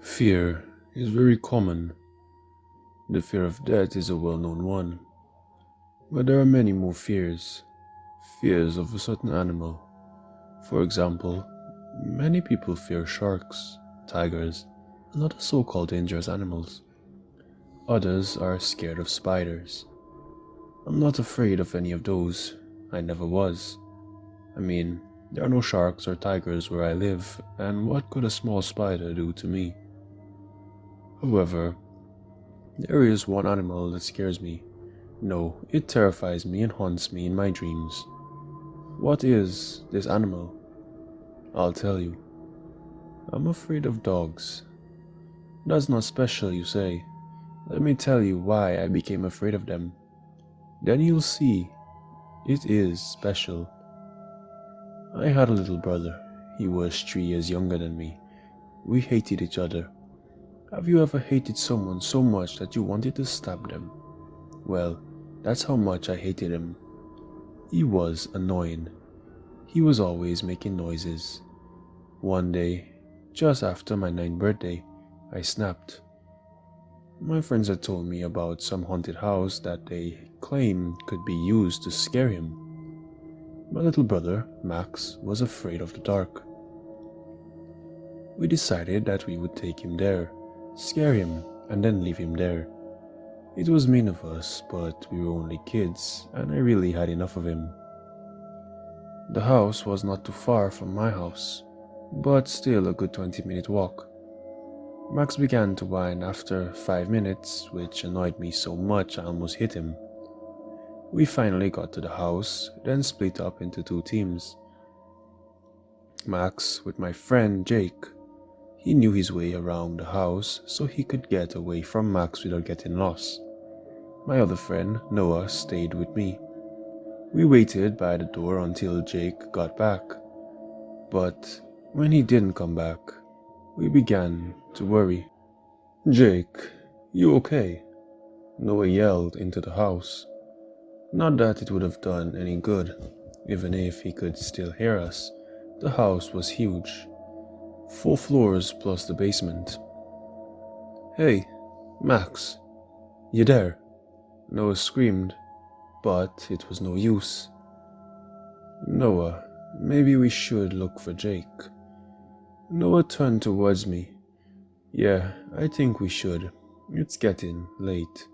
Fear is very common. The fear of death is a well-known one. But there are many more fears. Fears of a certain animal. For example, many people fear sharks, tigers, and other so-called dangerous animals. Others are scared of spiders. I'm not afraid of any of those. I never was. I mean, there are no sharks or tigers where I live, and what could a small spider do to me? However, there is one animal that scares me. No, it terrifies me and haunts me in my dreams. What is this animal? I'll tell you. I'm afraid of dogs. That's not special, you say. Let me tell you why I became afraid of them. Then you'll see. It is special. I had a little brother. He was 3 years younger than me. We hated each other. Have you ever hated someone so much that you wanted to stab them? Well, that's how much I hated him. He was annoying. He was always making noises. One day, just after my 9th birthday, I snapped. My friends had told me about some haunted house that they claimed could be used to scare him. My little brother, Max, was afraid of the dark. We decided that we would take him there, scare him, and then leave him there. It was mean of us, but we were only kids, and I really had enough of him. The house was not too far from my house, but still a good 20-minute walk. Max began to whine after 5 minutes, which annoyed me so much I almost hit him. We finally got to the house, then split up into 2 teams. Max with my friend Jake. He knew his way around the house, so he could get away from Max without getting lost. My other friend, Noah, stayed with me. We waited by the door until Jake got back. But when he didn't come back, we began to worry. "Jake, you okay?" Noah yelled into the house. Not that it would have done any good. Even if he could still hear us, the house was huge. 4 floors plus the basement. "Hey, Max, you there?" Noah screamed, but it was no use. "Noah, maybe we should look for Jake." Noah turned towards me. "Yeah, I think we should. It's getting late."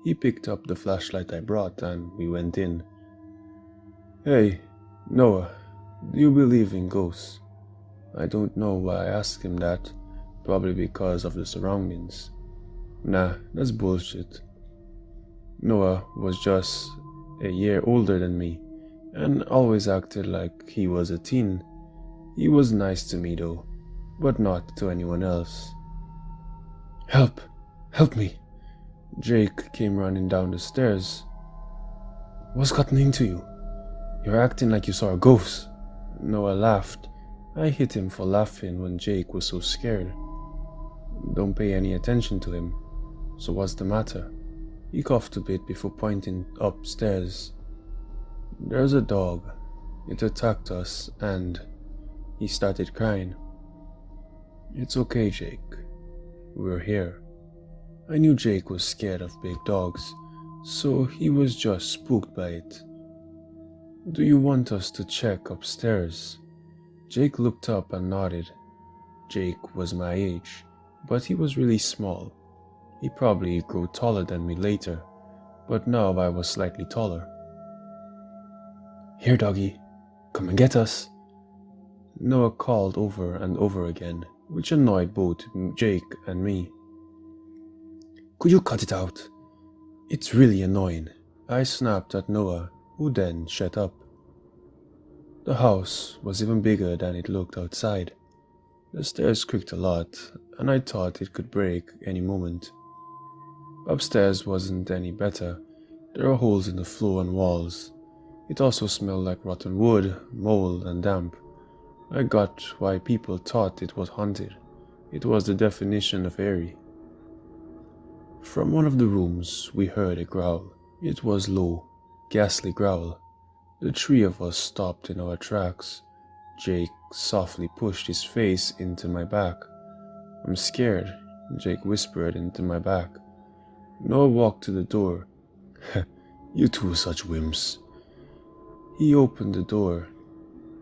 He picked up the flashlight I brought and we went in. "Hey, Noah, do you believe in ghosts?" I don't know why I asked him that, probably because of the surroundings. Nah, that's bullshit. Noah was just a year older than me and always acted like he was a teen. He was nice to me though, but not to anyone else. "Help! Help me!" Jake came running down the stairs. "What's gotten into you? You're acting like you saw a ghost." Noah laughed. I hit him for laughing when Jake was so scared. Don't pay any attention to him. "So what's the matter?" He coughed a bit before pointing upstairs. "There's a dog. It attacked us and..." He started crying. "It's okay, Jake. We're here." I knew Jake was scared of big dogs, so he was just spooked by it. "Do you want us to check upstairs?" Jake looked up and nodded. Jake was my age, but he was really small. He probably grew taller than me later, but now I was slightly taller. "Here, doggy, come and get us," Noah called over and over again, which annoyed both Jake and me. "Could you cut it out? It's really annoying." I snapped at Noah, who then shut up. The house was even bigger than it looked outside. The stairs creaked a lot, and I thought it could break any moment. Upstairs wasn't any better. There were holes in the floor and walls. It also smelled like rotten wood, mold, and damp. I got why people thought it was haunted. It was the definition of eerie. From one of the rooms, we heard a growl. It was low, ghastly growl. The 3 of us stopped in our tracks. Jake softly pushed his face into my back. I'm scared, Jake whispered into my back. Noah walked to the door. You two are such wimps. He opened the door.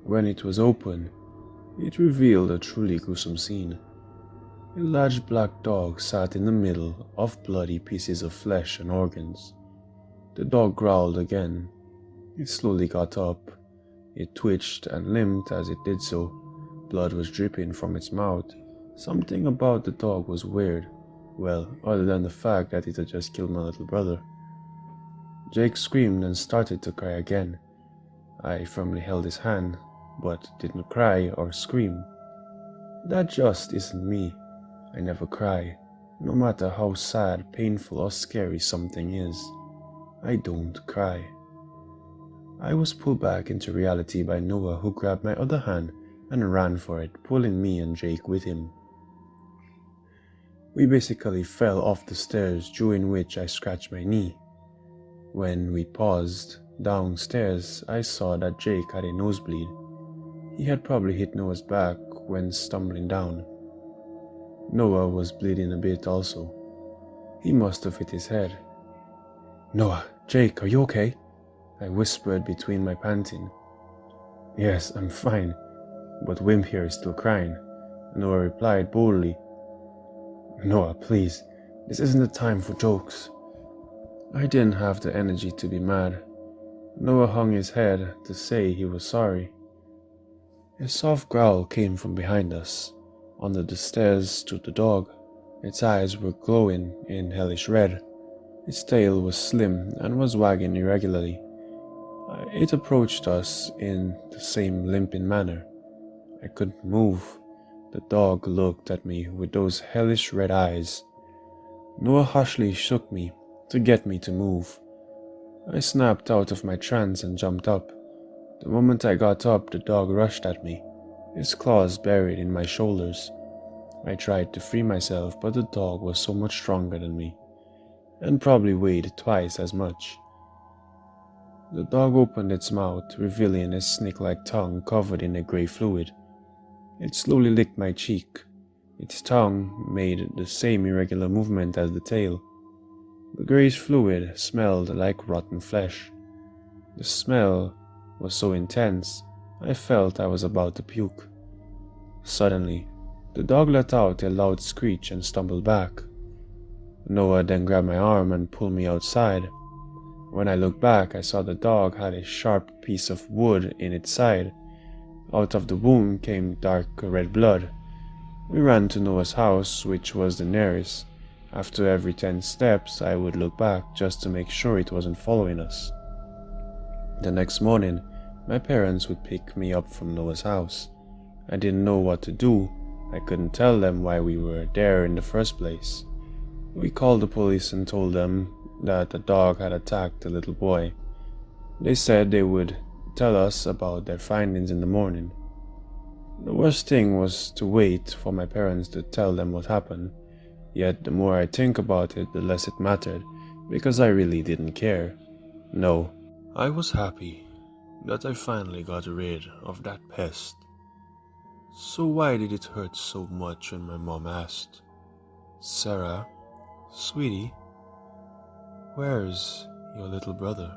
When it was open, it revealed a truly gruesome scene. A large black dog sat in the middle of bloody pieces of flesh and organs. The dog growled again. It slowly got up. It twitched and limped as it did so. Blood was dripping from its mouth. Something about the dog was weird. Well, other than the fact that it had just killed my little brother. Jake screamed and started to cry again. I firmly held his hand, but didn't cry or scream. That just isn't me. I never cry, no matter how sad, painful, or scary something is. I don't cry. I was pulled back into reality by Noah, who grabbed my other hand and ran for it, pulling me and Jake with him. We basically fell off the stairs, during which I scratched my knee. When we paused downstairs, I saw that Jake had a nosebleed. He had probably hit Noah's back when stumbling down. Noah was bleeding a bit also. He must have hit his head. Noah, Jake, are you okay? I whispered between my panting. Yes, I'm fine, but Wimp here is still crying, Noah replied boldly. Noah, please, this isn't the time for jokes. I didn't have the energy to be mad. Noah hung his head to say he was sorry. A soft growl came from behind us. Under the stairs stood the dog. Its eyes were glowing in hellish red. Its tail was slim and was wagging irregularly. It approached us in the same limping manner. I couldn't move. The dog looked at me with those hellish red eyes. Noah harshly shook me to get me to move. I snapped out of my trance and jumped up. The moment I got up, the dog rushed at me, his claws buried in my shoulders. I tried to free myself, but the dog was so much stronger than me, and probably weighed twice as much. The dog opened its mouth, revealing a snake-like tongue covered in a grey fluid. It slowly licked my cheek. Its tongue made the same irregular movement as the tail. The greyish fluid smelled like rotten flesh. The smell was so intense, I felt I was about to puke. Suddenly, the dog let out a loud screech and stumbled back. Noah then grabbed my arm and pulled me outside. When I looked back, I saw the dog had a sharp piece of wood in its side. Out of the wound came dark red blood. We ran to Noah's house, which was the nearest. After every 10 steps, I would look back just to make sure it wasn't following us. The next morning, my parents would pick me up from Noah's house. I didn't know what to do. I couldn't tell them why we were there in the first place. We called the police and told them that a dog had attacked a little boy. They said they would tell us about their findings in the morning. The worst thing was to wait for my parents to tell them what happened. Yet the more I think about it, the less it mattered, because I really didn't care. No, I was happy that I finally got rid of that pest. So why did it hurt so much when my mom asked, Sarah, sweetie, where's your little brother?